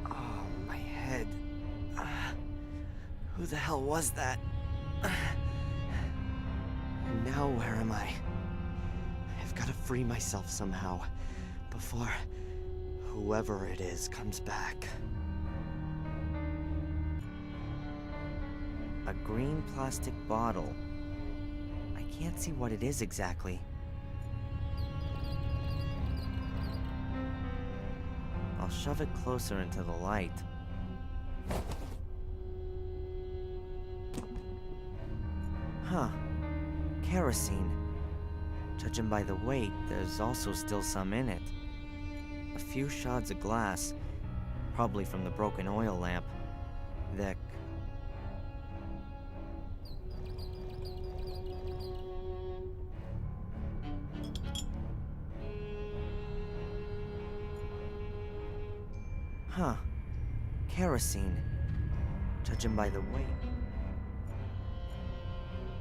Oh, my head. Who the hell was that? And now where am I? I've got to free myself somehow before whoever it is comes back. A green plastic bottle. I can't see what it is exactly. I'll shove it closer into the light. Huh. Kerosene. Judging by the weight, there's also still some in it. A few shards of glass, probably from the broken oil lamp. Thick. Huh. Kerosene. Judging by the weight.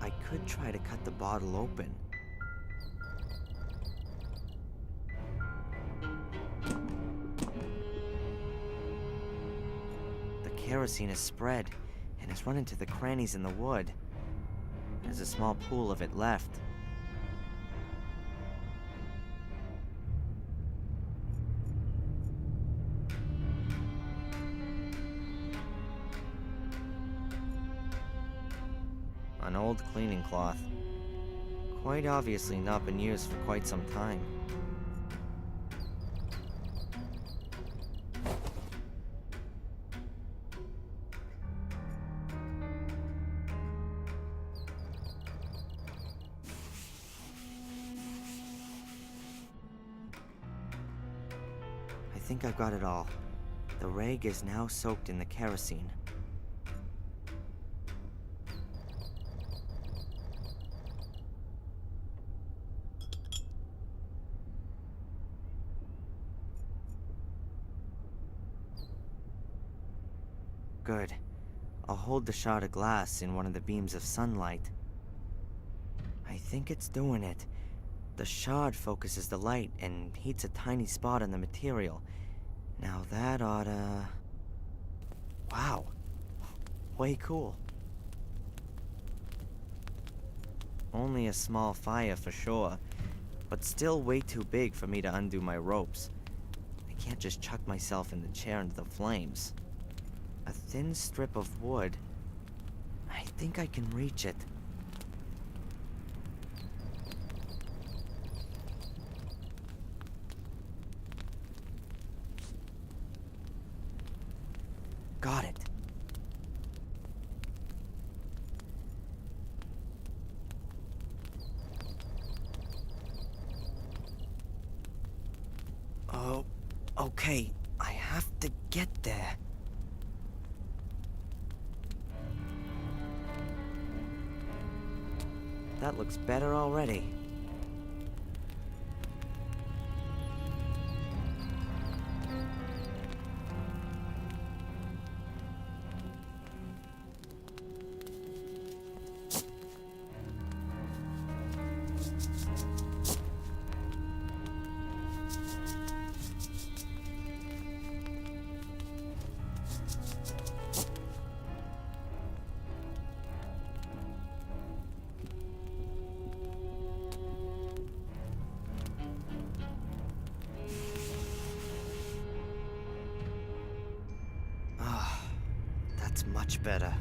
I could try to cut the bottle open. The kerosene is spread and has run into the crannies in the wood. There's a small pool of it left. An old cleaning cloth. Quite obviously not been used for quite some time. I think I've got it all. The rag is now soaked in the kerosene. Good. I'll hold the shard of glass in one of the beams of sunlight. I think it's doing it. The shard focuses the light and heats a tiny spot on the material. Now that oughta... Wow. Way cool. Only a small fire for sure, but still way too big for me to undo my ropes. I can't just chuck myself in the chair into the flames. A thin strip of wood. I think I can reach it. Got it. Oh, okay. I have to get there. That looks better already. That's much better.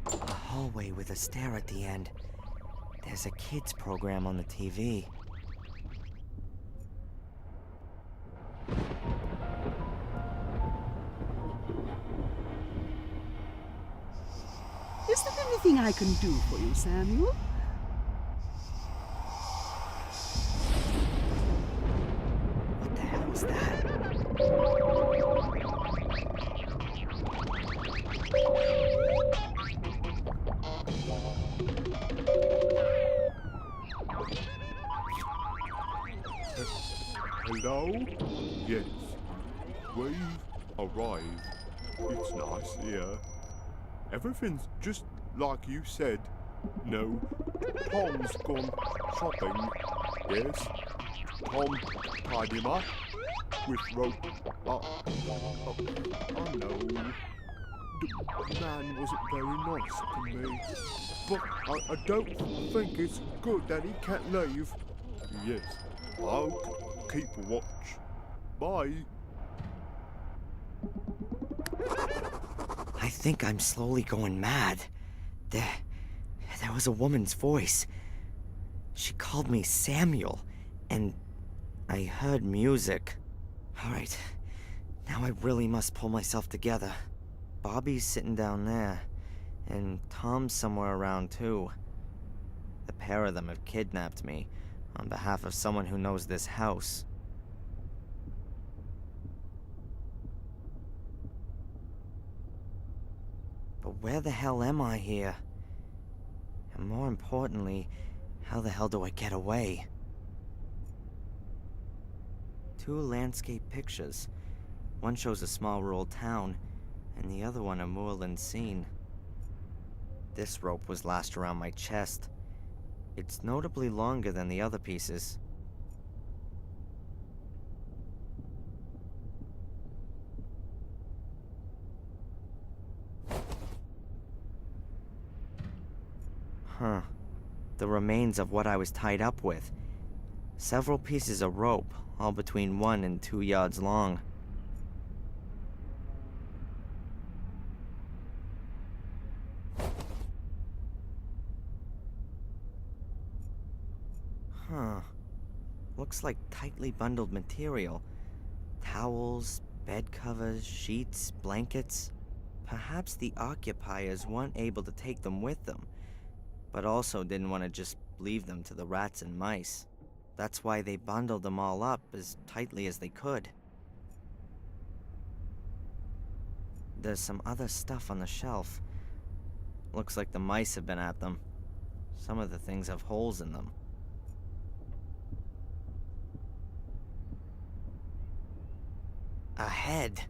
A hallway with a stair at the end. There's a kids program on the TV. Is there anything I can do for you, Samuel? What the hell was that? Hello? Yes. We've arrived. It's nice here. Everything's just like you said. No, Tom's gone shopping. Yes, Tom tied him up with rope. I know. The man wasn't very nice to me, but I don't think it's good that he can't leave. Yes, I'll keep a watch. Bye. I think I'm slowly going mad. There was a woman's voice. She called me Samuel, and I heard music. All right, now I really must pull myself together. Bobby's sitting down there, and Tom's somewhere around too. The pair of them have kidnapped me on behalf of someone who knows this house. But where the hell am I here? And more importantly, how the hell do I get away? Two landscape pictures. One shows a small rural town, and the other one a moorland scene. This rope was lashed around my chest. It's notably longer than the other pieces. Huh. The remains of what I was tied up with. Several pieces of rope, all between 1 and 2 yards long. Huh. Looks like tightly bundled material. Towels, bed covers, sheets, blankets. Perhaps the occupiers weren't able to take them with them, but also didn't want to just leave them to the rats and mice. That's why they bundled them all up as tightly as they could. There's some other stuff on the shelf. Looks like the mice have been at them. Some of the things have holes in them. A head.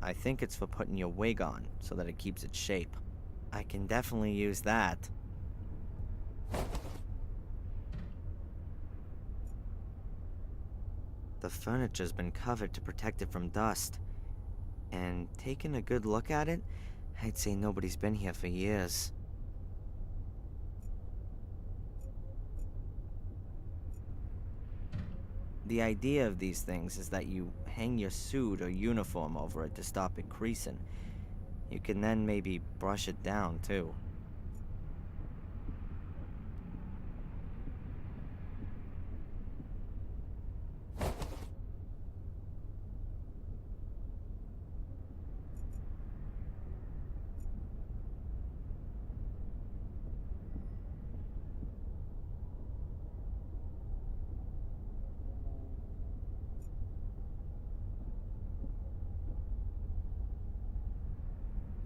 I think it's for putting your wig on so that it keeps its shape. I can definitely use that. The furniture's been covered to protect it from dust. And taking a good look at it, I'd say nobody's been here for years. The idea of these things is that you hang your suit or uniform over it to stop it creasing. You can then maybe brush it down, too.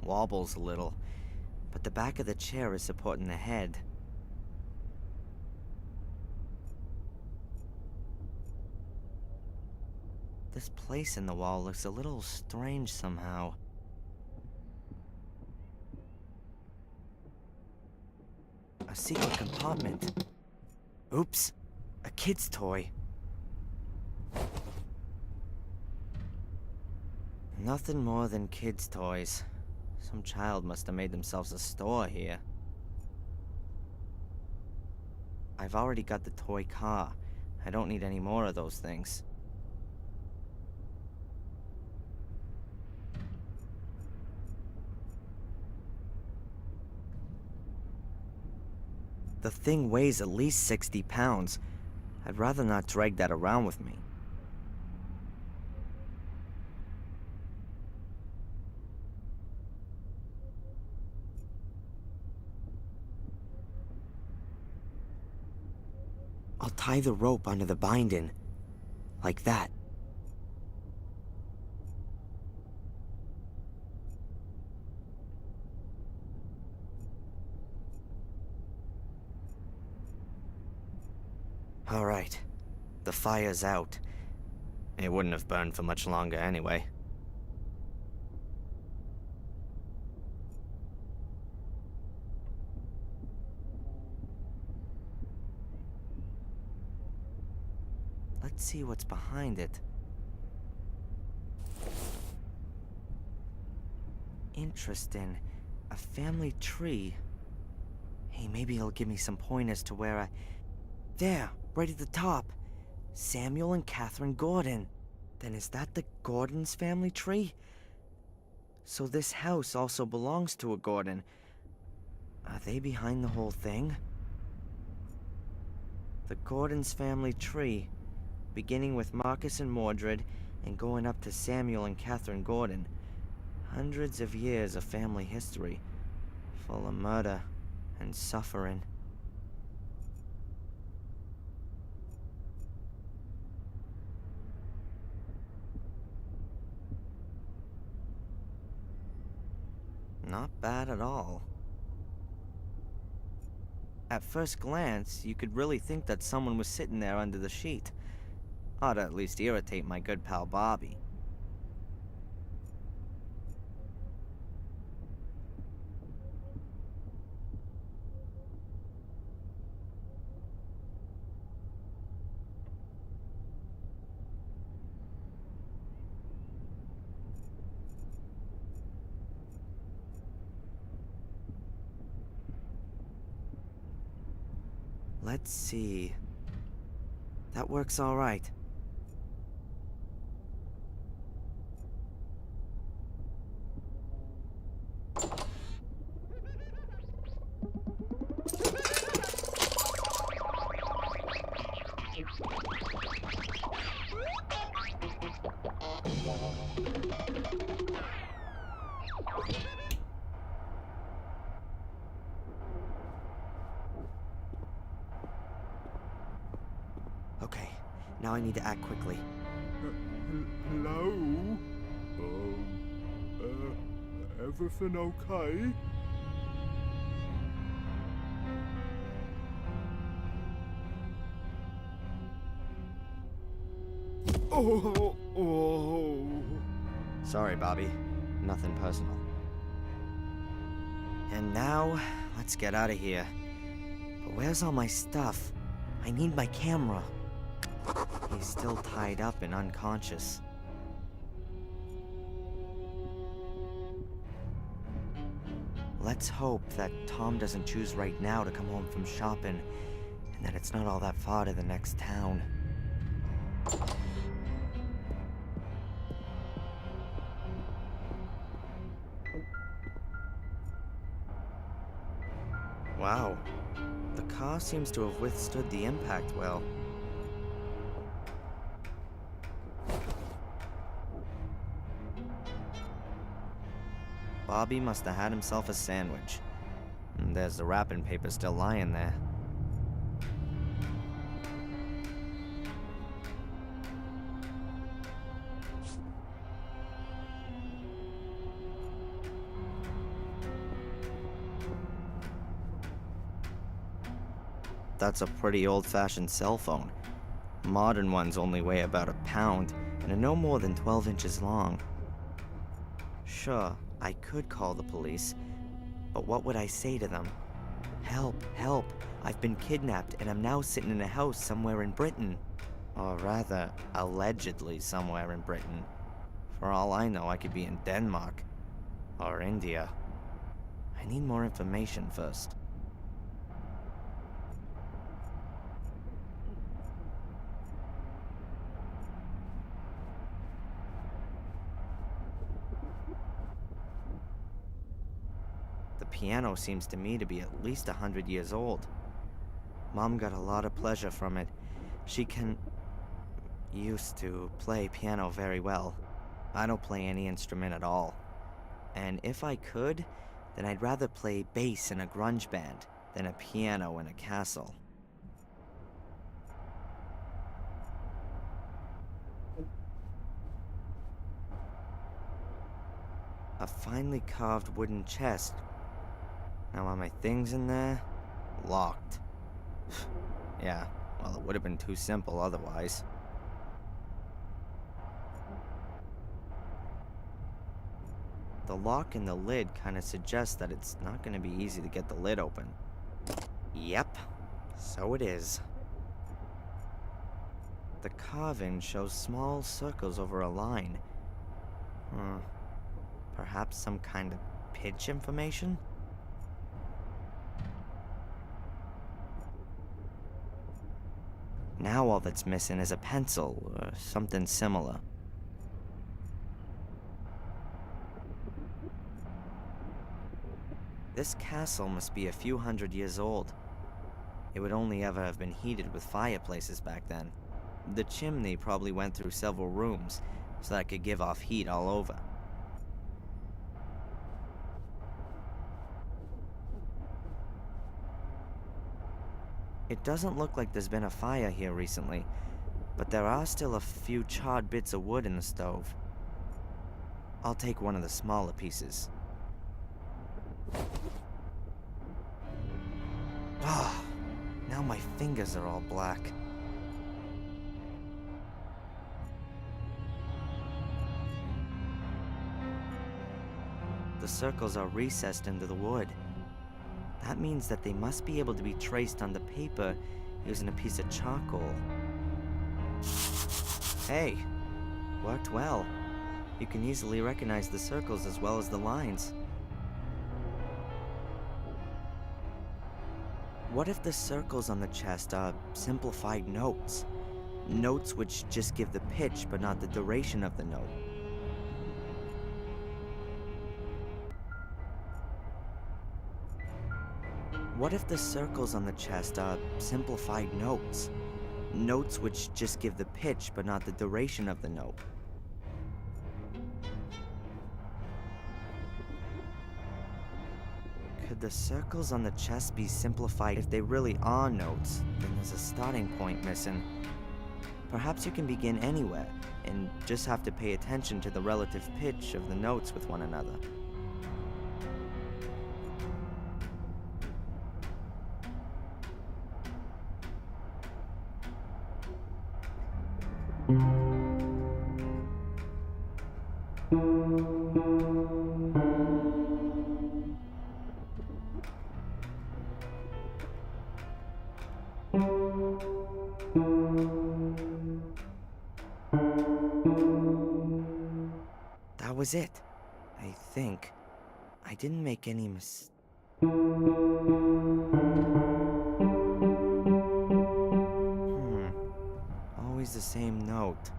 Wobbles a little, but the back of the chair is supporting the head. This place in the wall looks a little strange somehow. A secret compartment. Oops, a kid's toy. Nothing more than kids' toys. Some child must have made themselves a store here. I've already got the toy car. I don't need any more of those things. The thing weighs at least 60 pounds. I'd rather not drag that around with me. I'll tie the rope onto the binding. Like that. All right. The fire's out. It wouldn't have burned for much longer anyway. Let's see what's behind it. Interesting. A family tree. Hey, maybe he'll give me some pointers to where I... There, right at the top. Samuel and Catherine Gordon. Then is that the Gordon's family tree? So this house also belongs to a Gordon. Are they behind the whole thing? The Gordon's family tree, beginning with Marcus and Mordred and going up to Samuel and Catherine Gordon. Hundreds of years of family history, full of murder and suffering. Not bad at all. At first glance, you could really think that someone was sitting there under the sheet. Ought to at least irritate my good pal Bobby. Let's see. That works all right. Okay, now I need to act quickly. Hello? Everything okay? Oh. Sorry, Bobby. Nothing personal. And now, let's get out of here. But where's all my stuff? I need my camera. He's still tied up and unconscious. Let's hope that Tom doesn't choose right now to come home from shopping, and that it's not all that far to the next town. Wow. The car seems to have withstood the impact well. Bobby must have had himself a sandwich. And there's the wrapping paper still lying there. That's a pretty old-fashioned cell phone. Modern ones only weigh about a pound and are no more than 12 inches long. Sure, I could call the police, but what would I say to them? Help, help, I've been kidnapped and I'm now sitting in a house somewhere in Britain. Or rather, allegedly somewhere in Britain. For all I know, I could be in Denmark. Or India. I need more information first. The piano seems to me to be at least 100 years old. Mom got a lot of pleasure from it. She used to play piano very well. I don't play any instrument at all. And if I could, then I'd rather play bass in a grunge band than a piano in a castle. A finely carved wooden chest. Now are my things in there? Locked. Yeah, well, it would have been too simple otherwise. The lock and the lid kind of suggest that it's not going to be easy to get the lid open. Yep, so it is. The carving shows small circles over a line. Perhaps some kind of pitch information? Now all that's missing is a pencil, or something similar. This castle must be a few hundred years old. It would only ever have been heated with fireplaces back then. The chimney probably went through several rooms, so that it could give off heat all over. It doesn't look like there's been a fire here recently, but there are still a few charred bits of wood in the stove. I'll take one of the smaller pieces. Ah, now my fingers are all black. The circles are recessed into the wood. That means that they must be able to be traced on the paper using a piece of charcoal. Hey, worked well. You can easily recognize the circles as well as the lines. What if the circles on the chest are simplified notes? Notes which just give the pitch but not the duration of the note. What if the circles on the chest are simplified notes? Notes which just give the pitch but not the duration of the note. Could the circles on the chest be simplified? If they really are notes, then there's a starting point missing. Perhaps you can begin anywhere, and just have to pay attention to the relative pitch of the notes with one another. That was it, I think. I didn't make any always the same note.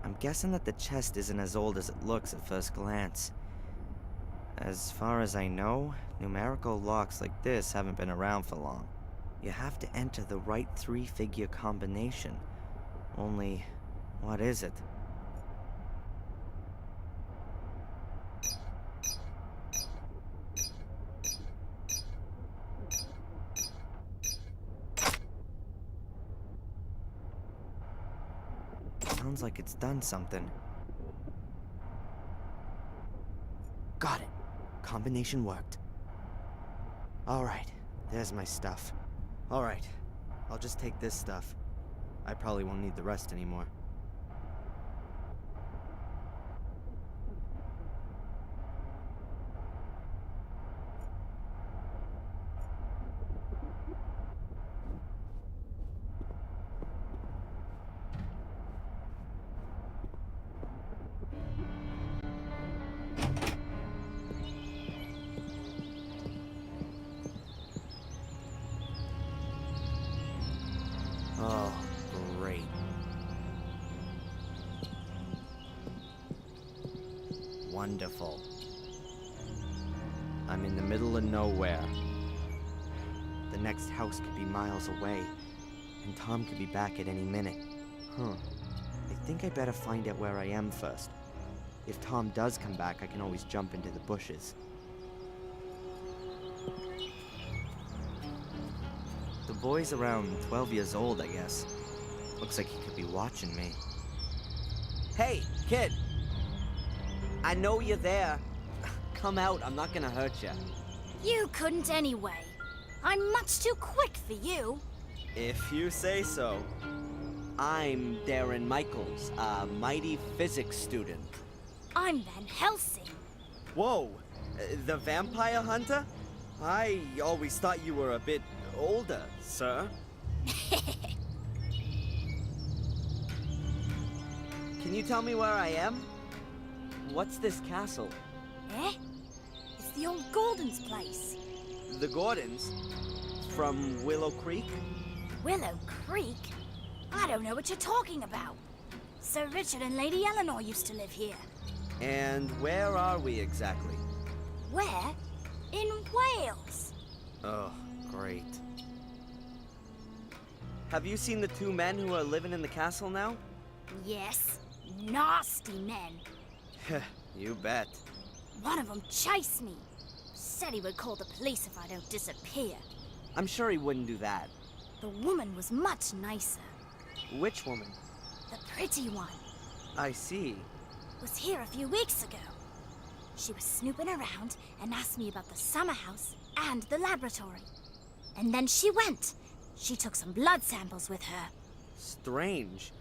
I'm guessing that the chest isn't as old as it looks at first glance. As far as I know, numerical locks like this haven't been around for long. You have to enter the right 3-figure combination. Only, what is it? Sounds like it's done something. Got it. Combination worked. Alright, there's my stuff. Alright, I'll just take this stuff. I probably won't need the rest anymore. Oh, great. Wonderful. I'm in the middle of nowhere. The next house could be miles away, and Tom could be back at any minute. I think I better find out where I am first. If Tom does come back, I can always jump into the bushes. The boy's around 12 years old, I guess. Looks like he could be watching me. Hey, kid! I know you're there. Come out, I'm not gonna hurt you. You couldn't anyway. I'm much too quick for you. If you say so. I'm Darren Michaels, a mighty physics student. I'm Van Helsing. Whoa, the vampire hunter? I always thought you were a bit older, sir. Can you tell me where I am? What's this castle? Eh? It's the old Gordon's place. The Gordons? From Willow Creek? Willow Creek? I don't know what you're talking about. Sir Richard and Lady Eleanor used to live here. And where are we exactly? Where? In Wales. Oh, great. Have you seen the two men who are living in the castle now? Yes, nasty men. You bet. One of them chased me. Said he would call the police if I don't disappear. I'm sure he wouldn't do that. The woman was much nicer. Which woman? The pretty one. I see. Was here a few weeks ago. She was snooping around and asked me about the summer house and the laboratory. And then she went. She took some blood samples with her. Strange.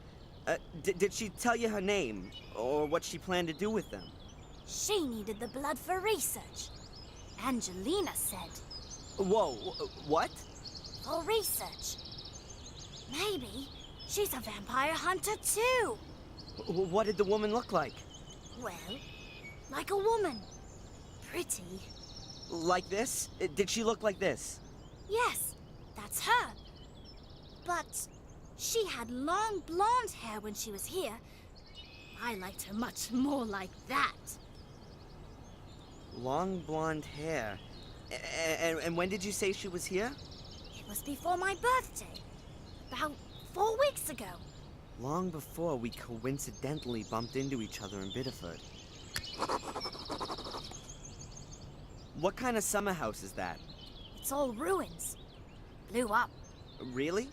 Did she tell you her name, or what she planned to do with them? She needed the blood for research. Angelina said. Whoa, what? For research. Maybe she's a vampire hunter too. What did the woman look like? Well, like a woman. Pretty. Like this? Did she look like this? Yes, that's her. But she had long blonde hair when she was here. I liked her much more like that. Long blonde hair. And when did you say she was here? It was before my birthday. About 4 weeks ago. Long before we coincidentally bumped into each other in Biddeford. What kind of summer house is that? It's all ruins. Blew up. Really?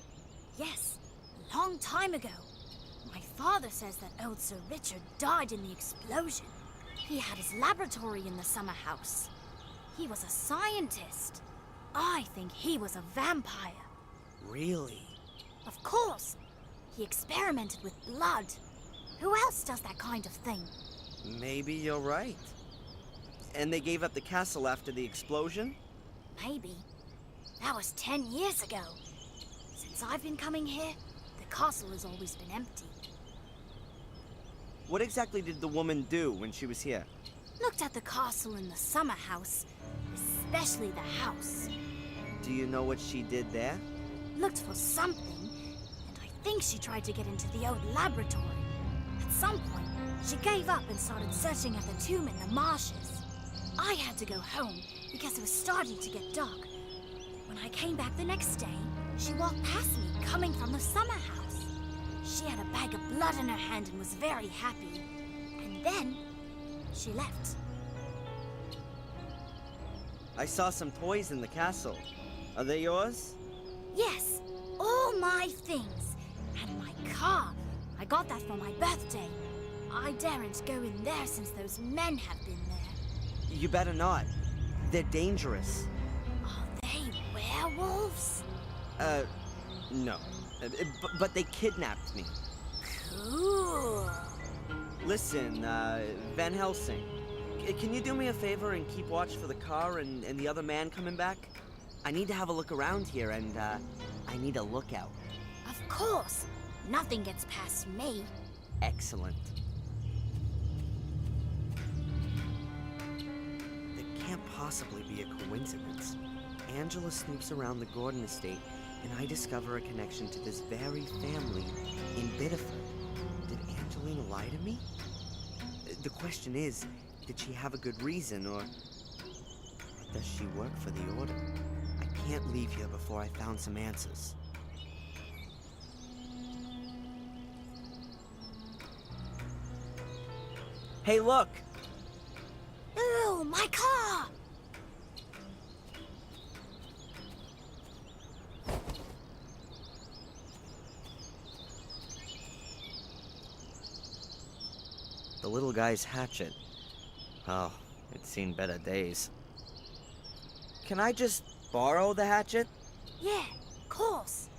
Yes, a long time ago. My father says that old Sir Richard died in the explosion. He had his laboratory in the summer house. He was a scientist. I think he was a vampire. Really? Of course. He experimented with blood. Who else does that kind of thing? Maybe you're right. And they gave up the castle after the explosion? Maybe. That was 10 years ago. Since I've been coming here, the castle has always been empty. What exactly did the woman do when she was here? Looked at the castle and the summer house, especially the house. Do you know what she did there? Looked for something, and I think she tried to get into the old laboratory. At some point, she gave up and started searching at the tomb in the marshes. I had to go home because it was starting to get dark. When I came back the next day, she walked past me coming from the summer house. She had a bag of blood in her hand and was very happy. And then, she left. I saw some toys in the castle. Are they yours? Yes, all my things. And my car. I got that for my birthday. I daren't go in there since those men have been there. You better not. They're dangerous. Are they werewolves? No. But they kidnapped me. Cool. Listen, Van Helsing, can you do me a favor and keep watch for the car and the other man coming back? I need to have a look around here, and, I need a lookout. Of course. Nothing gets past me. Excellent. That can't possibly be a coincidence. Angela snoops around the Gordon estate, and I discover a connection to this very family in Biddeford. Did Angelina lie to me? The question is, did she have a good reason, or does she work for the Order? I can't leave here before I found some answers. Hey, look! Ooh, my car! The little guy's hatchet. Oh, it's seen better days. Can I just borrow the hatchet? Yeah, of course.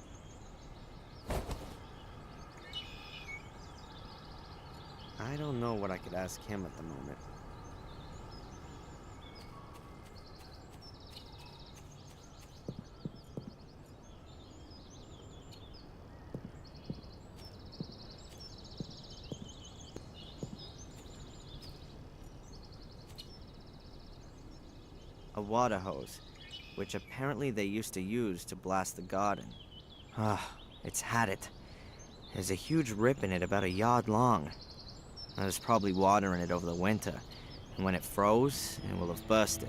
I don't know what I could ask him at the moment. A water hose, which apparently they used to use to blast the garden. Ah, it's had it. There's a huge rip in it about a yard long. There's probably water in it over the winter, and when it froze, it will have bursted.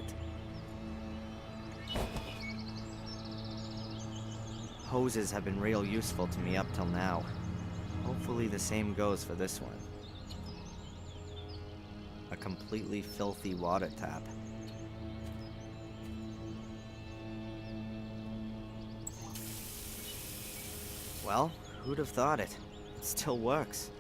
Hoses have been real useful to me up till now. Hopefully the same goes for this one. A completely filthy water tap. Well, who'd have thought it? It still works.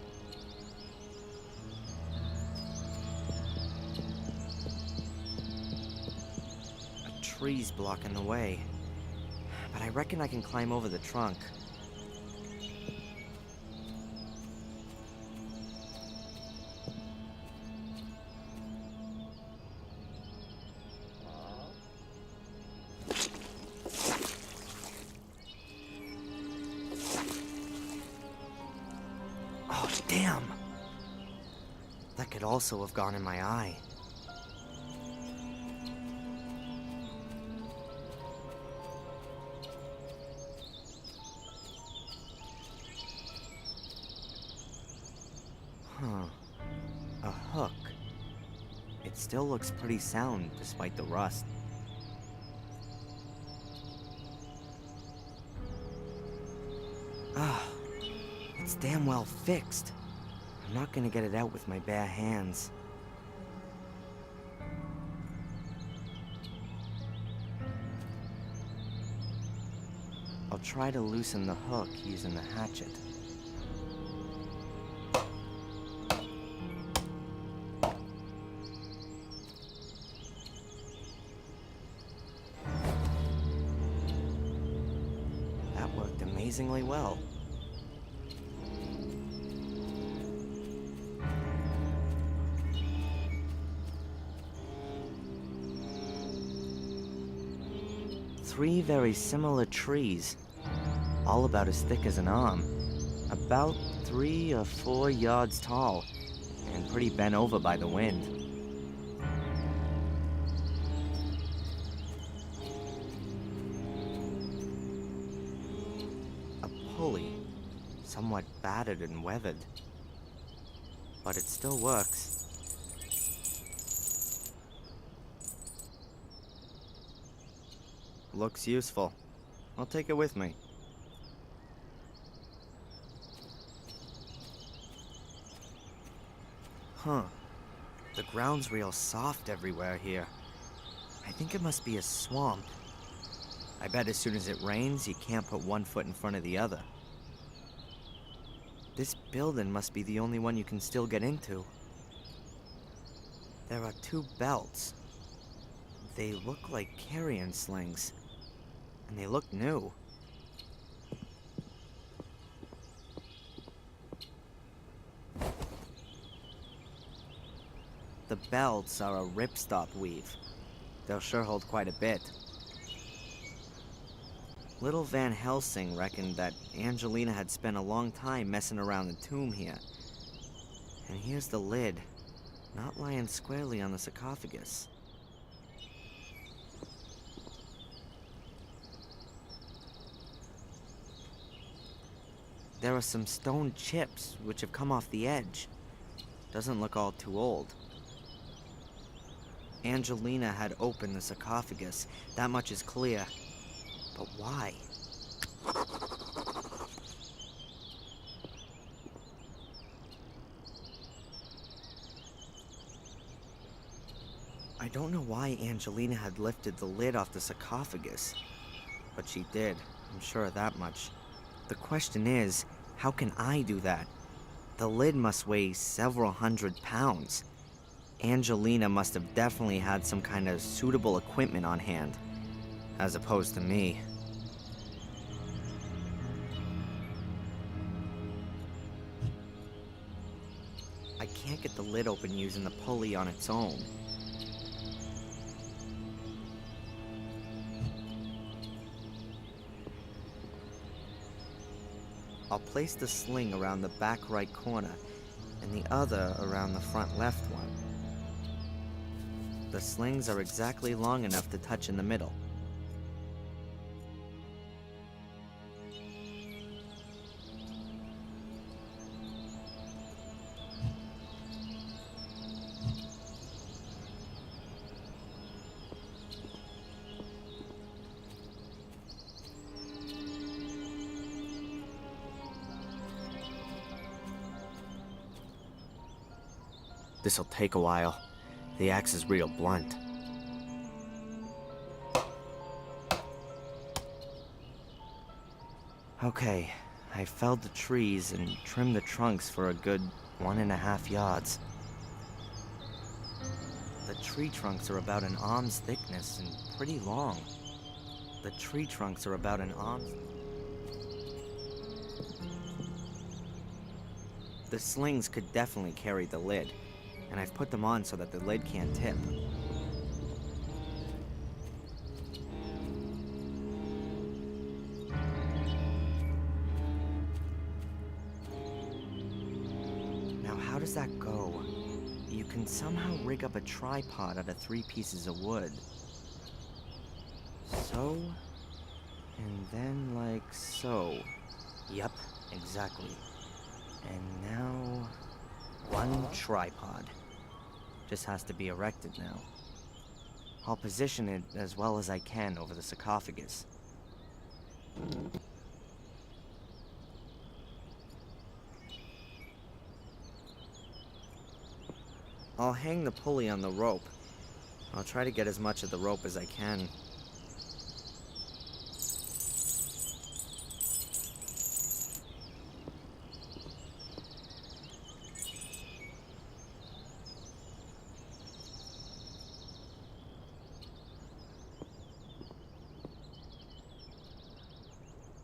A tree's blocking the way, but I reckon I can climb over the trunk. Oh, damn! That could also have gone in my eye. Huh. A hook. It still looks pretty sound despite the rust. Ah. It's damn well fixed. I'm not gonna get it out with my bare hands. I'll try to loosen the hook using the hatchet. That worked amazingly well. Three very similar trees, all about as thick as an arm, about 3 or 4 yards tall, and pretty bent over by the wind. A pulley, somewhat battered and weathered, but it still works. Looks useful. I'll take it with me. Huh. The ground's real soft everywhere here. I think it must be a swamp. I bet as soon as it rains, you can't put one foot in front of the other. This building must be the only one you can still get into. There are 2 belts. They look like carrion slings. And they look new. The belts are a ripstop weave. They'll sure hold quite a bit. Little Van Helsing reckoned that Angelina had spent a long time messing around the tomb here. And here's the lid, not lying squarely on the sarcophagus. There are some stone chips which have come off the edge. Doesn't look all too old. Angelina had opened the sarcophagus, that much is clear. But why? I don't know why Angelina had lifted the lid off the sarcophagus, but she did, I'm sure of that much. The question is, how can I do that? The lid must weigh several hundred pounds. Angelina must have definitely had some kind of suitable equipment on hand, as opposed to me. I can't can't get the lid open using the pulley on its own. I'll place the sling around the back right corner, and the other around the front left one. The slings are exactly long enough to touch in the middle. This'll take a while. The axe is real blunt. Okay, I felled the trees and trimmed the trunks for a good 1.5 yards. The tree trunks are about an arm's thickness and pretty long. The tree trunks are about an arm's... The slings could definitely carry the lid, and I've put them on so that the lid can't tip. Now how does that go? You can somehow rig up a tripod out of 3 pieces of wood. So, and then like so. Yep, exactly. And now, one tripod. Just has to be erected now. I'll position it as well as I can over the sarcophagus. I'll hang the pulley on the rope. I'll try to get as much of the rope as I can.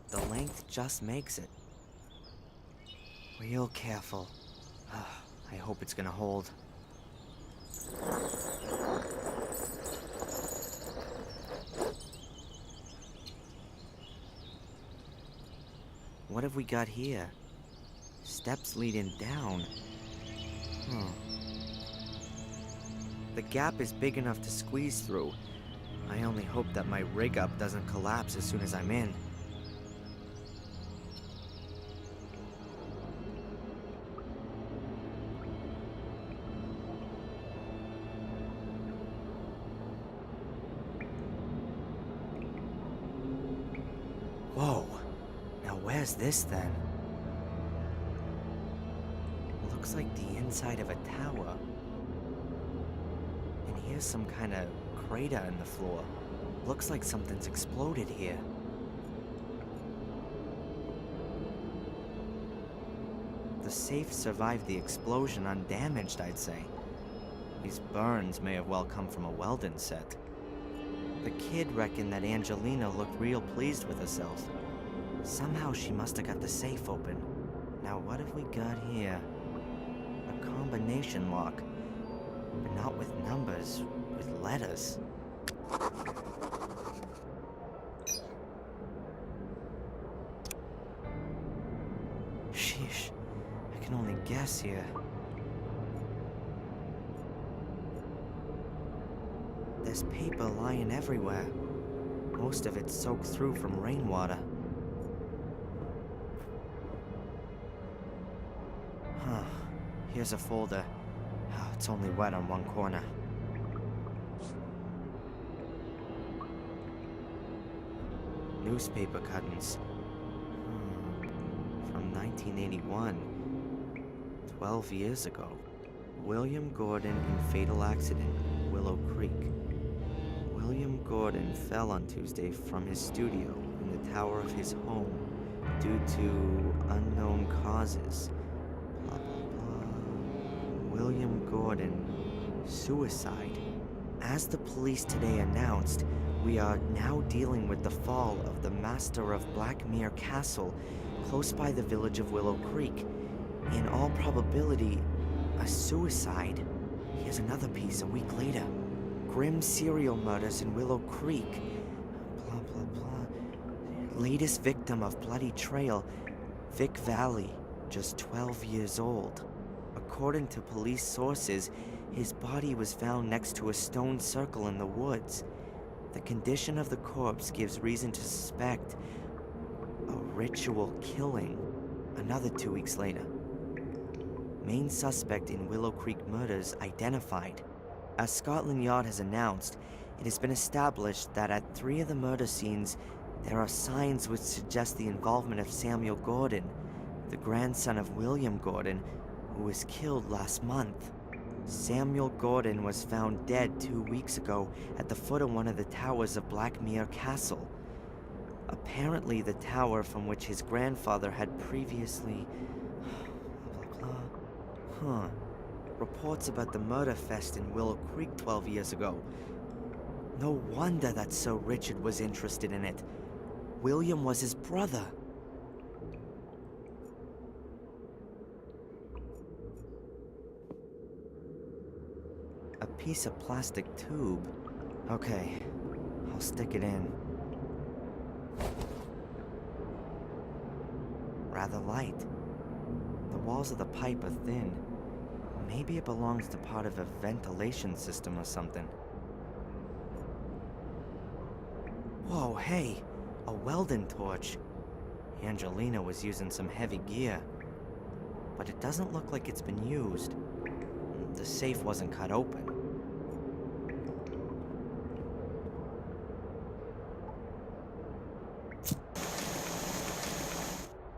The length just makes it. Real careful. I hope it's gonna hold. What have we got here? Steps leading down. The gap is big enough to squeeze through. I only hope that my rig up doesn't collapse as soon as I'm in. Whoa. Now where's this then? Looks like the inside of a tower. And here's some kind of crater in the floor. Looks like something's exploded here. The safe survived the explosion undamaged, I'd say. These burns may have well come from a welding set. The kid reckoned that Angelina looked real pleased with herself. Somehow she must have got the safe open. Now what have we got here? A combination lock. But not with numbers, with letters. Sheesh. I can only guess here. There's paper lying everywhere. Most of it soaked through from rainwater. Huh. Here's a folder. It's only wet on one corner. Newspaper cuttings. From 1981. 12 years ago. William Gordon in fatal accident, Willow Creek. William Gordon fell on Tuesday from his studio in the tower of his home due to unknown causes. Blah, blah, blah. William Gordon, suicide. As the police today announced, we are now dealing with the fall of the master of Blackmere Castle, close by the village of Willow Creek. In all probability, A suicide? Here's another piece a week later. Grim serial murders in Willow Creek. Blah, blah, blah. Latest victim of Bloody Trail, Vic Valley, just 12 years old. According to police sources, his body was found next to a stone circle in the woods. The condition of the corpse gives reason to suspect a ritual killing. Another 2 weeks later. Main suspect in Willow Creek murders identified. As Scotland Yard has announced, it has been established that at 3 of the murder scenes, there are signs which suggest the involvement of Samuel Gordon, the grandson of William Gordon, who was killed last month. Samuel Gordon was found dead 2 weeks ago at the foot of one of the towers of Blackmere Castle. Apparently the tower from which his grandfather had previously... blah, blah, blah. Reports about the murder fest in Willow Creek 12 years ago. No wonder that Sir Richard was interested in it. William was his brother. A piece of plastic tube. Okay, I'll stick it in. Rather light. The walls of the pipe are thin. Maybe it belongs to part of a ventilation system or something. Whoa, hey! A welding torch. Angelina was using some heavy gear. But it doesn't look like it's been used. The safe wasn't cut open.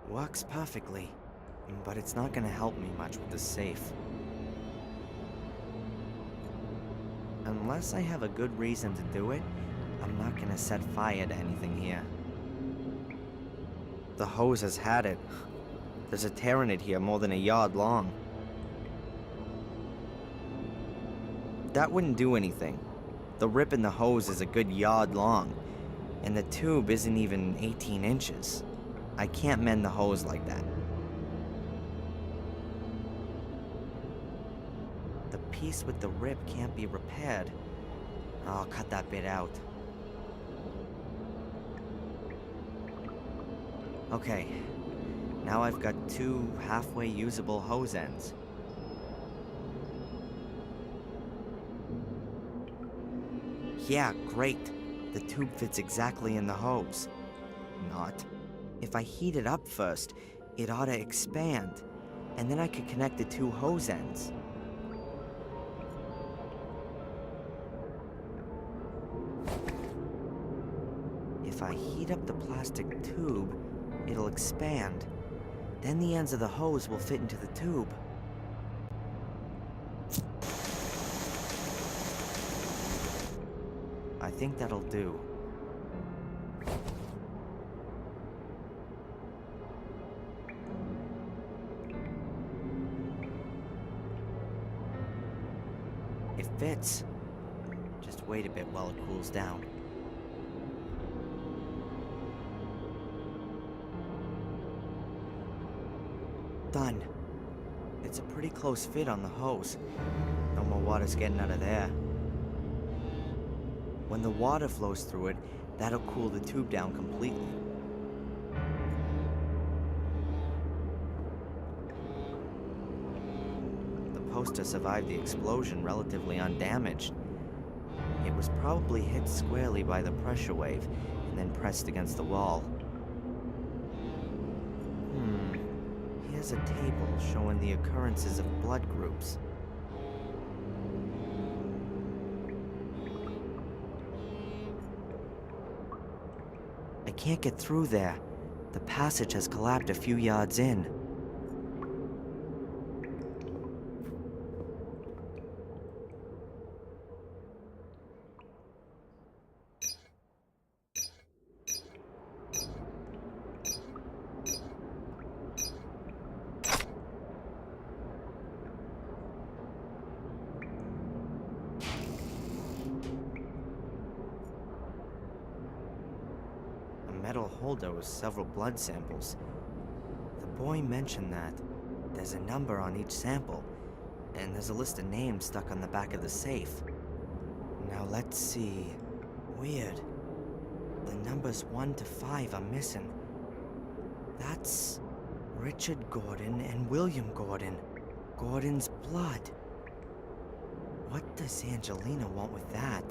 Works perfectly, but it's not gonna help me much with the safe. Unless I have a good reason to do it, I'm not gonna set fire to anything here. The hose has had it. There's a tear in it here more than a yard long. That wouldn't do anything. The rip in the hose is a good yard long, and the tube isn't even 18 inches. I can't mend the hose like that. The piece with the rip can't be repaired. I'll cut that bit out. Okay, now I've got 2 halfway usable hose ends. Yeah, great. The tube fits exactly in the hose. Not. If I heat it up first, it ought to expand, and then I could connect the 2 hose ends. If I heat up the plastic tube, it'll expand. Then the ends of the hose will fit into the tube. I think that'll do. It fits. Just wait a bit while it cools down. Done. It's a pretty close fit on the hose. No more water's getting out of there. When the water flows through it, that'll cool the tube down completely. The poster survived the explosion relatively undamaged. It was probably hit squarely by the pressure wave and then pressed against the wall. Here's a table showing the occurrences of blood groups. I can't get through there. The passage has collapsed a few yards in. Metal holder with several blood samples. The boy mentioned that there's a number on each sample, and there's a list of names stuck on the back of the safe. Now let's see. Weird. The numbers 1 to 5 are missing. That's Richard Gordon and William Gordon. Gordon's blood. What does Angelina want with that?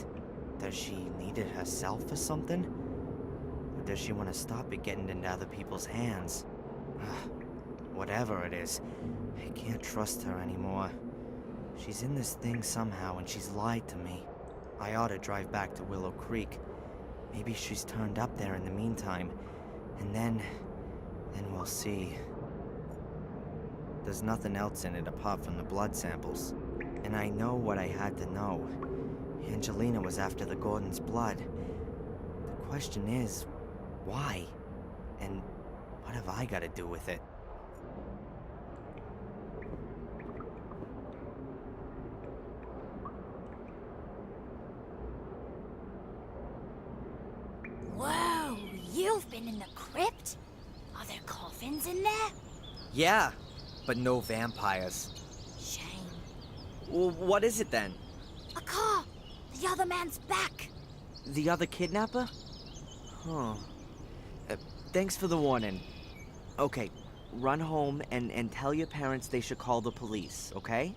Does she need it herself or something? Or does she want to stop it getting into other people's hands? Whatever it is, I can't trust her anymore. She's in this thing somehow and she's lied to me. I ought to drive back to Willow Creek. Maybe she's turned up there in the meantime. And then we'll see. There's nothing else in it apart from the blood samples. And I know what I had to know. Angelina was after the Gordon's blood. The question is, why? And what have I got to do with it? Whoa, you've been in the crypt? Are there coffins in there? Yeah, but no vampires. Shame. Well, what is it then? A car! The other man's back! The other kidnapper? Huh. Thanks for the warning. Okay, run home and tell your parents they should call the police, okay?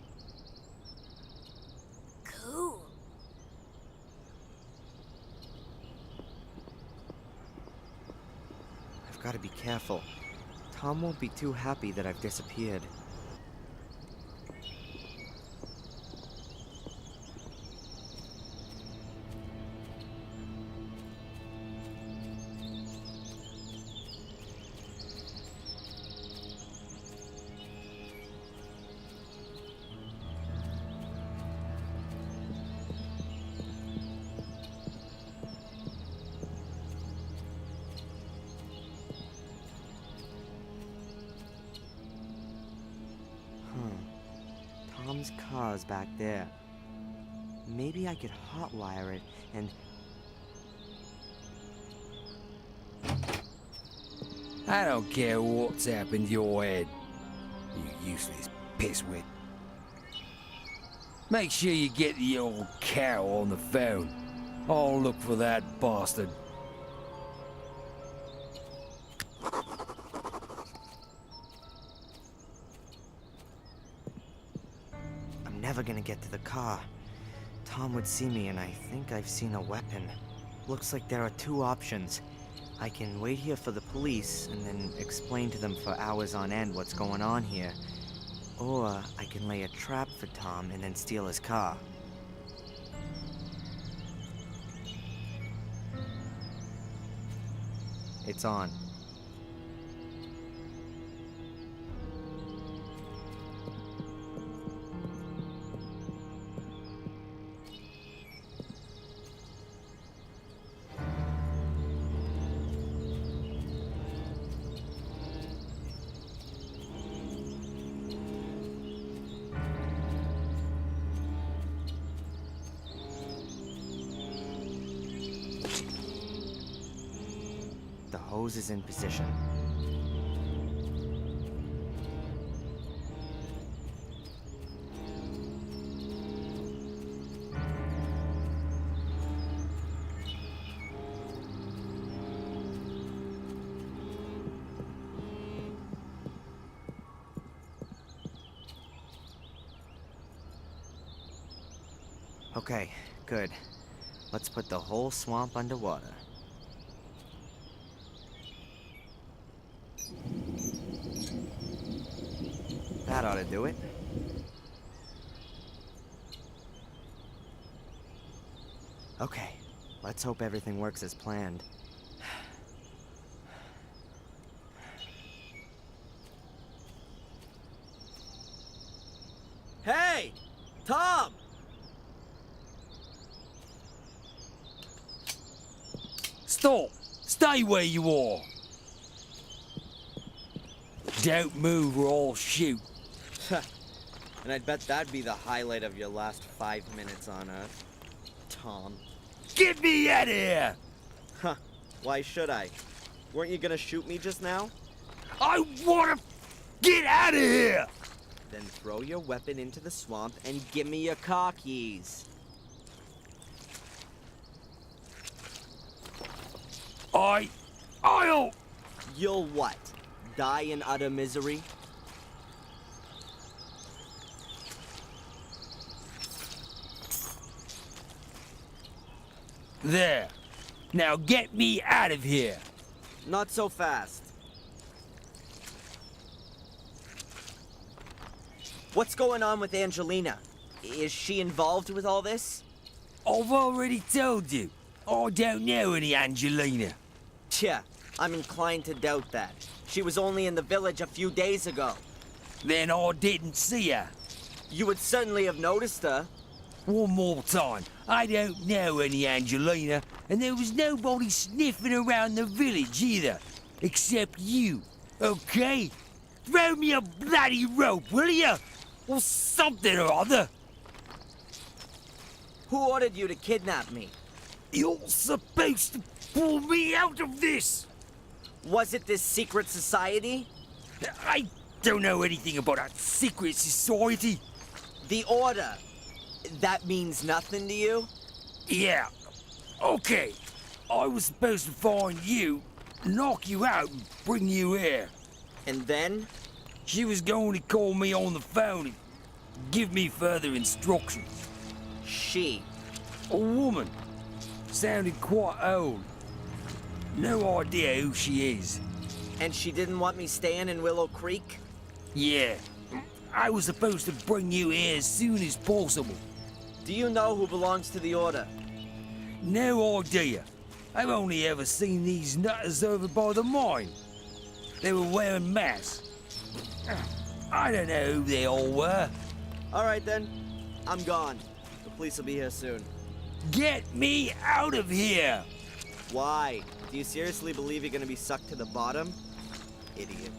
Cool. I've got to be careful. Tom won't be too happy that I've disappeared. Tom's car's back there. Maybe I could hotwire it and... I don't care what's happened to your head, you useless pisswit. Make sure you get the old cow on the phone. I'll look for that bastard. I'm never gonna get to the car. Tom would see me and I think I've seen a weapon. Looks like there are two options. I can wait here for the police and then explain to them for hours on end what's going on here. Or I can lay a trap for Tom and then steal his car. It's on. The hose is in position. Okay, good. Let's put the whole swamp underwater. That ought to do it. Okay, let's hope everything works as planned. Hey! Tom! Stop! Stay where you are! Don't move or I'll shoot. And I'd bet that'd be the highlight of your last 5 minutes on Earth. Tom. Get me out of here! Huh. Why should I? Weren't you gonna shoot me just now? I wanna get out of here! Then throw your weapon into the swamp and give me your car keys. I'll... You'll what? Die in utter misery? There. Now get me out of here. Not so fast. What's going on with Angelina? Is she involved with all this? I've already told you. I don't know any Angelina. Tja, I'm inclined to doubt that. She was only in the village a few days ago. Then I didn't see her. You would certainly have noticed her. One more time. I don't know any Angelina, and there was nobody sniffing around the village either. Except you, okay? Throw me a bloody rope, will you? Or something or other. Who ordered you to kidnap me? You're supposed to pull me out of this. Was it this secret society? I don't know anything about a secret society. The Order. That means nothing to you? Yeah, okay. I was supposed to find you, knock you out, and bring you here. And then? She was going to call me on the phone and give me further instructions. She. A woman. Sounded quite old. No idea who she is. And she didn't want me staying in Willow Creek? Yeah. I was supposed to bring you here as soon as possible. Do you know who belongs to the Order? No idea. I've only ever seen these nutters over by the mine. They were wearing masks. I don't know who they all were. All right then. I'm gone. The police will be here soon. Get me out of here! Why? Do you seriously believe you're gonna be sucked to the bottom? Idiot.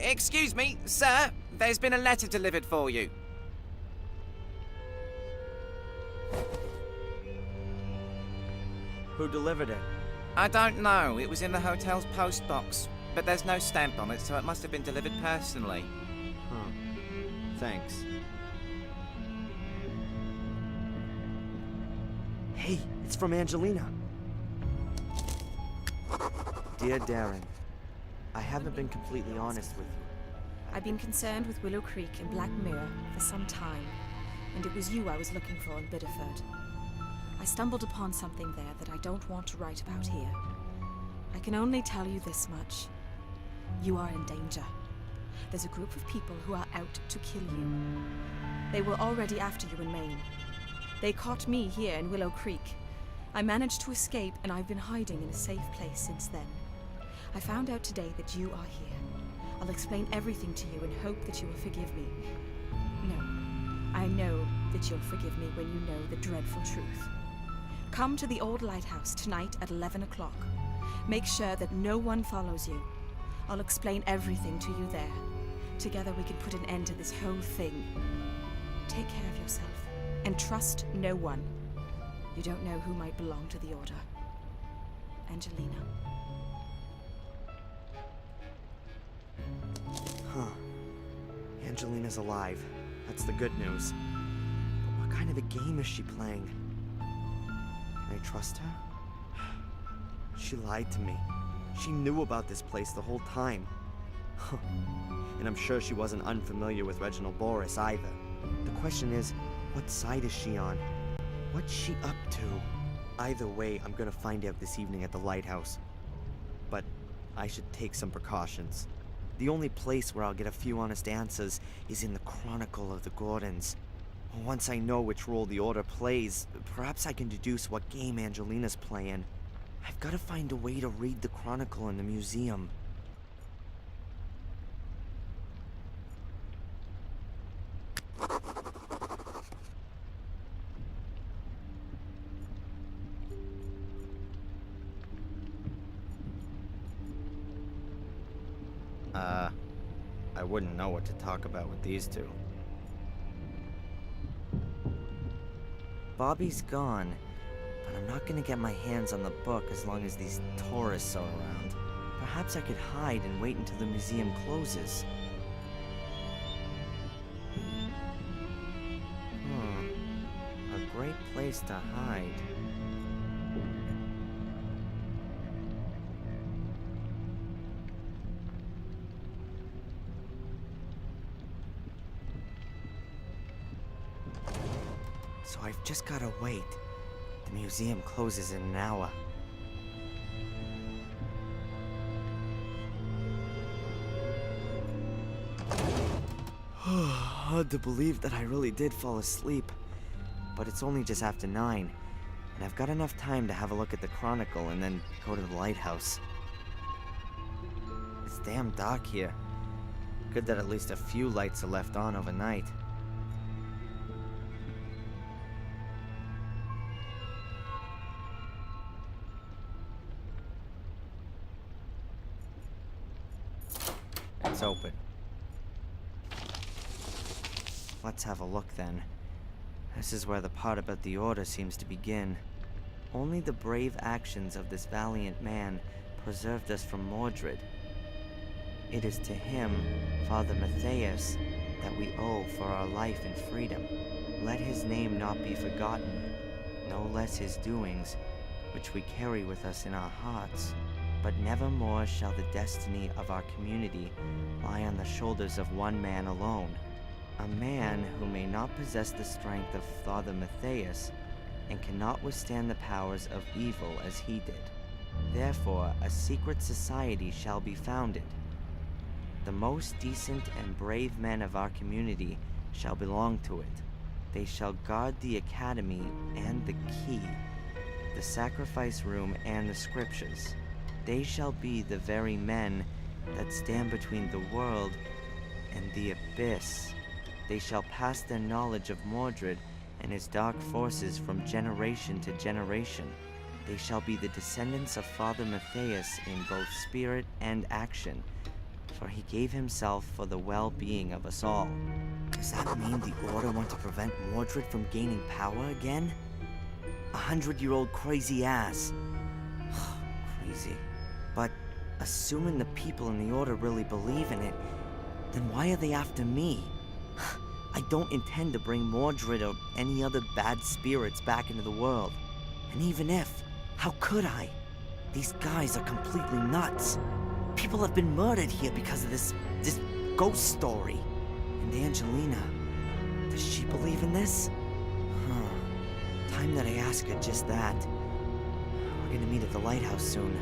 Excuse me, sir. There's been a letter delivered for you. Who delivered it? I don't know. It was in the hotel's post box. But there's no stamp on it, so it must have been delivered personally. Huh. Thanks. Hey, it's from Angelina. Dear Darren, I haven't been completely honest with you. I've been concerned with Willow Creek and Black Mirror for some time, and it was you I was looking for in Biddeford. I stumbled upon something there that I don't want to write about here. I can only tell you this much. You are in danger. There's a group of people who are out to kill you. They were already after you in Maine. They caught me here in Willow Creek. I managed to escape, and I've been hiding in a safe place since then. I found out today that you are here. I'll explain everything to you and hope that you will forgive me. No, I know that you'll forgive me when you know the dreadful truth. Come to the old lighthouse tonight at 11 o'clock. Make sure that no one follows you. I'll explain everything to you there. Together we can put an end to this whole thing. Take care of yourself and trust no one. You don't know who might belong to the Order. Angelina. Huh. Angelina's alive. That's the good news. But what kind of a game is she playing? Can I trust her? She lied to me. She knew about this place the whole time. And I'm sure she wasn't unfamiliar with Reginald Boris either. The question is, what side is she on? What's she up to? Either way, I'm gonna find out this evening at the lighthouse. But I should take some precautions. The only place where I'll get a few honest answers is in the Chronicle of the Gordons. Once I know which role the Order plays, perhaps I can deduce what game Angelina's playing. I've got to find a way to read the Chronicle in the museum. I wouldn't know what to talk about with these two. Bobby's gone, but I'm not gonna get my hands on the book as long as these tourists are around. Perhaps I could hide and wait until the museum closes. A great place to hide. So I've just gotta wait. The museum closes in an hour. Hard to believe that I really did fall asleep. But it's only just after 9, and I've got enough time to have a look at the Chronicle and then go to the lighthouse. It's damn dark here. Good that at least a few lights are left on overnight. It's open. Let's have a look then. This is where the part about the Order seems to begin. Only the brave actions of this valiant man preserved us from Mordred. It is to him, Father Matthias, that we owe for our life and freedom. Let his name not be forgotten, no less his doings, which we carry with us in our hearts. But nevermore shall the destiny of our community lie on the shoulders of one man alone. A man who may not possess the strength of Father Matthias and cannot withstand the powers of evil as he did. Therefore, a secret society shall be founded. The most decent and brave men of our community shall belong to it. They shall guard the academy and the key, the sacrifice room and the scriptures. They shall be the very men that stand between the world and the abyss. They shall pass their knowledge of Mordred and his dark forces from generation to generation. They shall be the descendants of Father Matthias in both spirit and action, for he gave himself for the well-being of us all. Does that mean the Order want to prevent Mordred from gaining power again? 100-year-old crazy ass. Crazy. But assuming the people in the Order really believe in it, then why are they after me? I don't intend to bring Mordred or any other bad spirits back into the world. And even if, how could I? These guys are completely nuts. People have been murdered here because of this ghost story. And Angelina, does she believe in this? Time that I ask her just that. We're gonna meet at the lighthouse soon.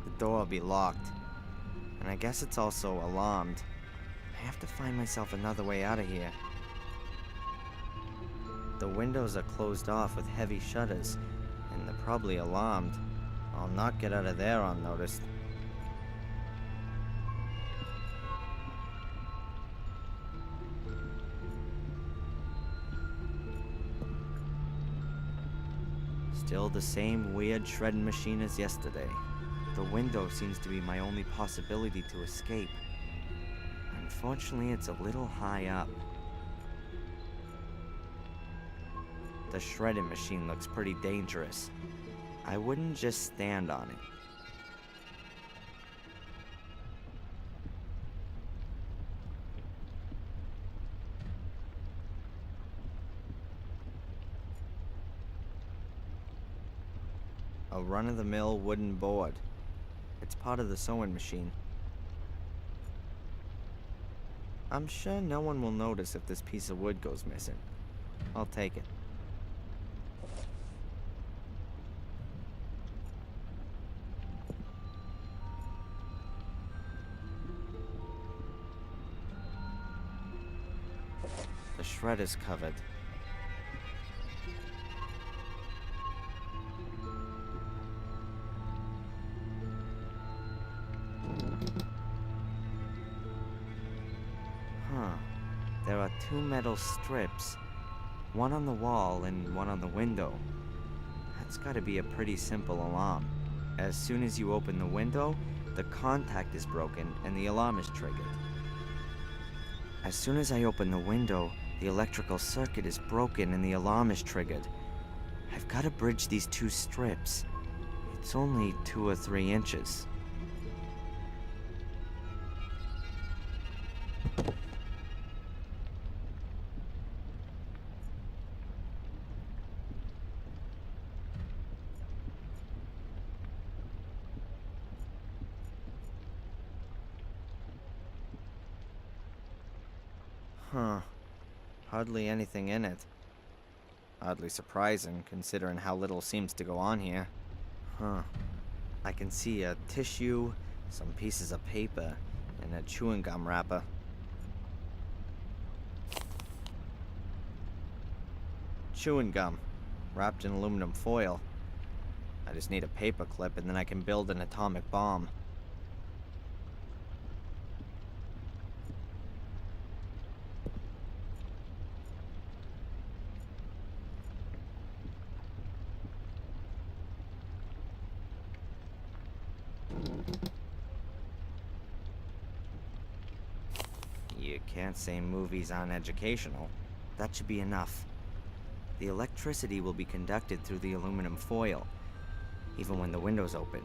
The door will be locked. And I guess it's also alarmed. I have to find myself another way out of here. The windows are closed off with heavy shutters, and they're probably alarmed. I'll not get out of there unnoticed. Still the same weird shredding machine as yesterday. The window seems to be my only possibility to escape. Unfortunately, it's a little high up. The shredding machine looks pretty dangerous. I wouldn't just stand on it. A run-of-the-mill wooden board. It's part of the sewing machine. I'm sure no one will notice if this piece of wood goes missing. I'll take it. The shred is covered. There are 2 metal strips, One on the wall and one on the window. That's gotta be a pretty simple alarm. As soon as you open the window, the contact is broken and the alarm is triggered. As soon as I open the window, the electrical circuit is broken and the alarm is triggered. I've gotta bridge these two strips. It's only 2 or 3 inches. Huh. Hardly anything in it. Oddly surprising, considering how little seems to go on here. Huh. I can see a tissue, some pieces of paper, and a chewing gum wrapper. Chewing gum, wrapped in aluminum foil. I just need a paper clip and then I can build an atomic bomb. You can't say movies aren't educational. That should be enough. The electricity will be conducted through the aluminum foil, even when the window's open.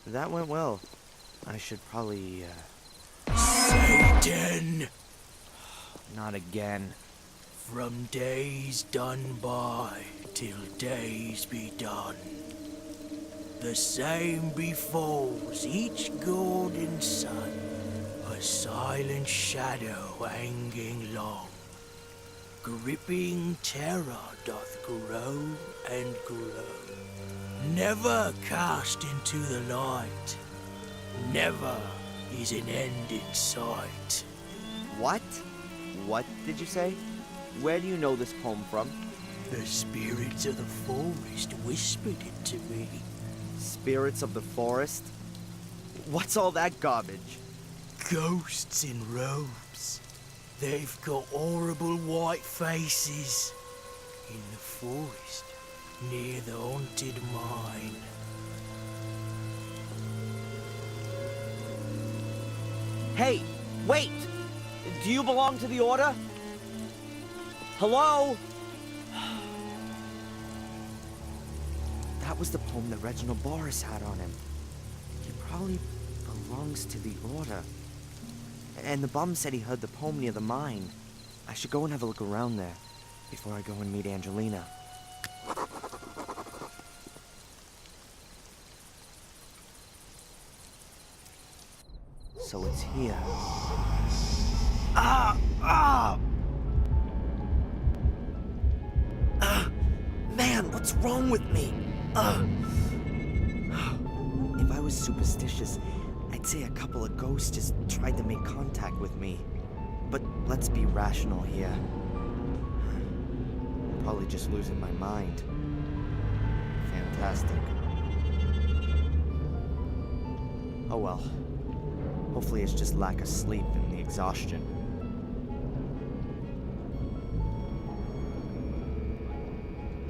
That went well. I should probably, Satan! not again. From days done by till days be done. The same befalls each golden sun, a silent shadow hanging long. Gripping terror doth grow and grow, never cast into the light, never is an end in sight. What? What did you say? Where do you know this poem from? The spirits of the forest whispered it to me. Spirits of the forest? What's all that garbage? Ghosts in robes. They've got horrible white faces. In the forest, near the haunted mine. Hey, wait! Do you belong to the Order? Hello? That was the poem that Reginald Boris had on him. He probably belongs to the Order. And the bum said he heard the poem near the mine. I should go and have a look around there before I go and meet Angelina. So it's here. Man, what's wrong with me? If I was superstitious, I'd say a couple of ghosts just tried to make contact with me. But let's be rational here. I'm probably just losing my mind. Fantastic. Oh well. Hopefully it's just lack of sleep and the exhaustion.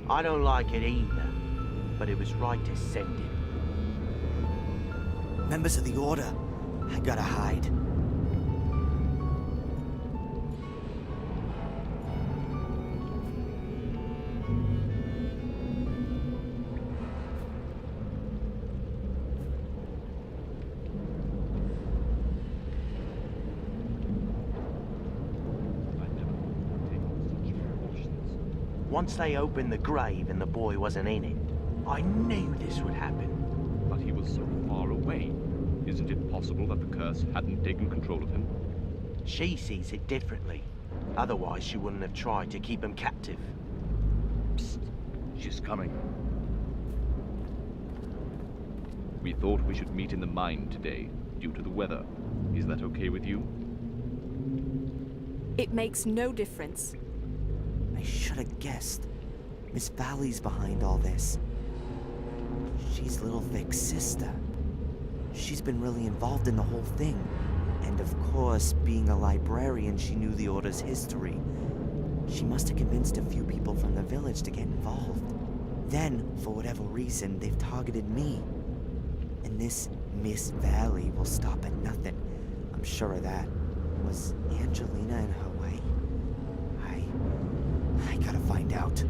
I don't like it either, but it was right to send him. Members of the Order, I gotta hide. Once they opened the grave and the boy wasn't in it, I knew this would happen. But he was so far away. Isn't it possible that the curse hadn't taken control of him? She sees it differently. Otherwise, she wouldn't have tried to keep him captive. Psst. She's coming. We thought we should meet in the mine today, due to the weather. Is that okay with you? It makes no difference. I should have guessed. Miss Valley's behind all this. She's Little Vic's sister. She's been really involved in the whole thing. And of course, being a librarian, she knew the Order's history. She must have convinced a few people from the village to get involved. Then, for whatever reason, they've targeted me. And this Miss Valley will stop at nothing. I'm sure of that. Was Angelina in her way? I gotta find out.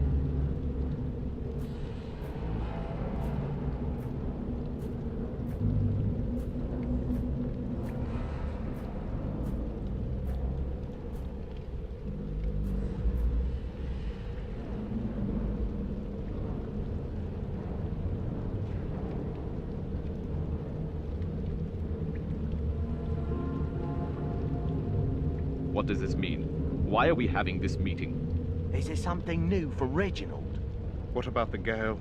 What does this mean? Why are we having this meeting? Is there something new for Reginald? What about the girl?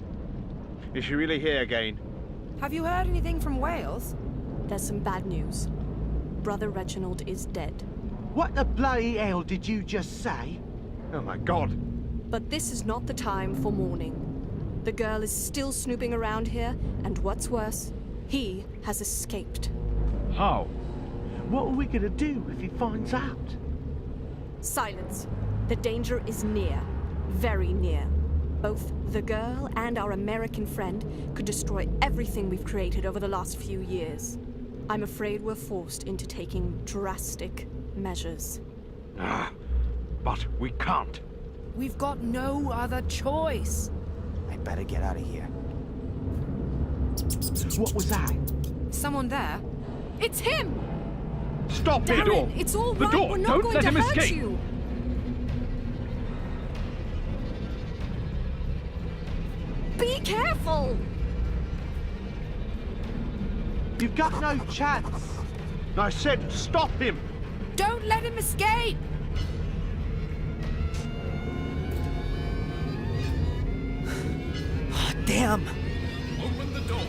Is she really here again? Have you heard anything from Wales? There's some bad news. Brother Reginald is dead. What the bloody hell did you just say? Oh my god. But this is not the time for mourning. The girl is still snooping around here, and what's worse, he has escaped. How? What are we gonna do if he finds out? Silence. The danger is near. Very near. Both the girl and our American friend could destroy everything we've created over the last few years. I'm afraid we're forced into taking drastic measures. But we can't. We've got no other choice. I better get out of here. What was that? Someone there? It's him! Stop Darren, the door! it's all The right. door! We're not Don't going let to him hurt escape! you. Be careful! You've got no chance. I said stop him! Don't let him escape! Oh, damn! Open the door!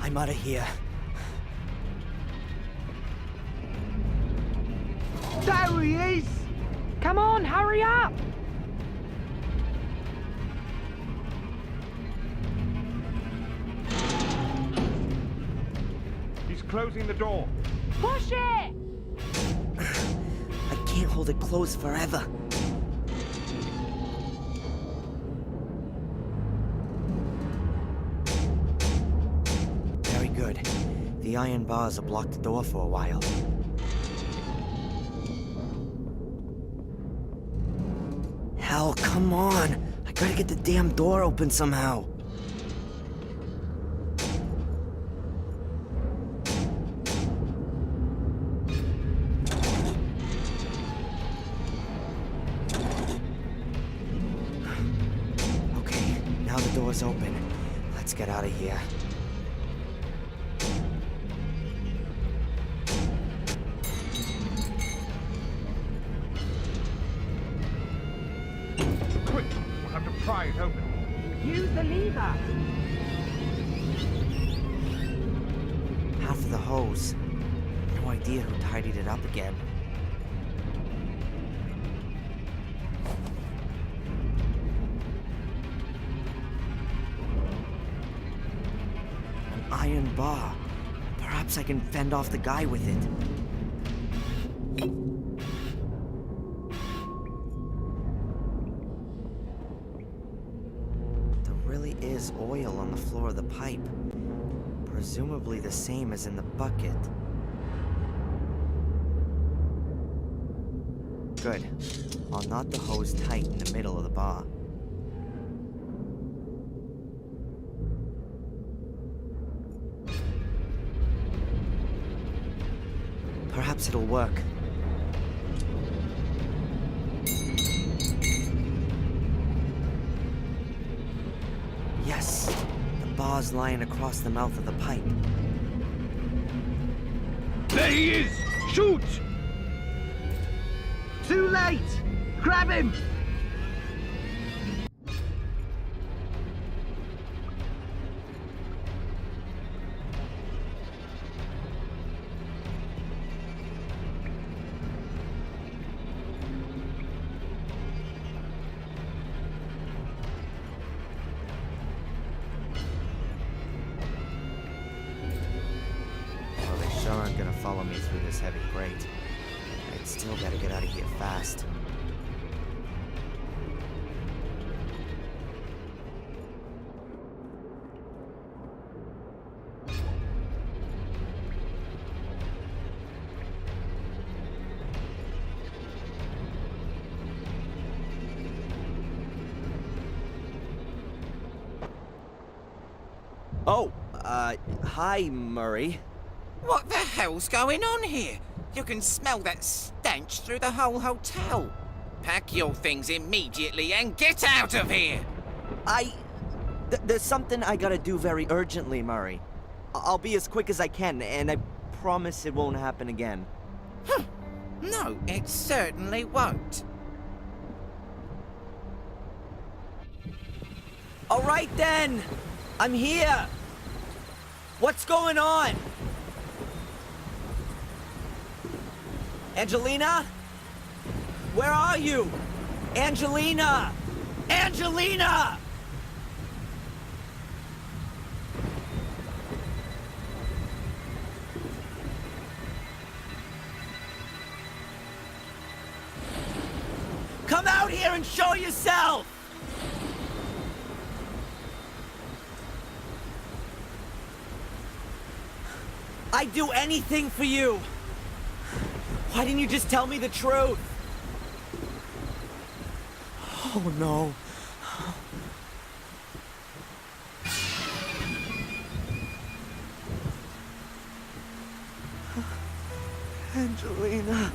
I'm out of here. There he is! Come on, hurry up! He's closing the door. Push it! I can't hold it closed forever. Very good. The iron bars have blocked the door for a while. Hell, come on! I gotta get the damn door open somehow. Okay, now the door's open. Let's get out of here. Quick! We'll have to pry it open. Use the lever. Half of the hose. No idea who tidied it up again. An iron bar. Perhaps I can fend off the guy with it. There really is oil on the floor of the pipe. Presumably the same as in the bucket. Good. I'll knot the hose tight in the middle of the bar. Perhaps it'll work. Yes! The bar's lying across the mouth of the pipe. There he is! Shoot! Too late! Grab him! Well, they sure aren't gonna follow me through this heavy grate. I'd still gotta get out of here fast. Oh, hi, Murray. What the hell's going on here? You can smell that stench through the whole hotel. Pack your things immediately and get out of here! There's something I gotta do very urgently, Murray. I'll be as quick as I can, and I promise it won't happen again. No, it certainly won't. All right then! I'm here! What's going on? Angelina? Where are you? Angelina! Angelina! Come out here and show yourself! I'd do anything for you! Why didn't you just tell me the truth? Oh no. Angelina.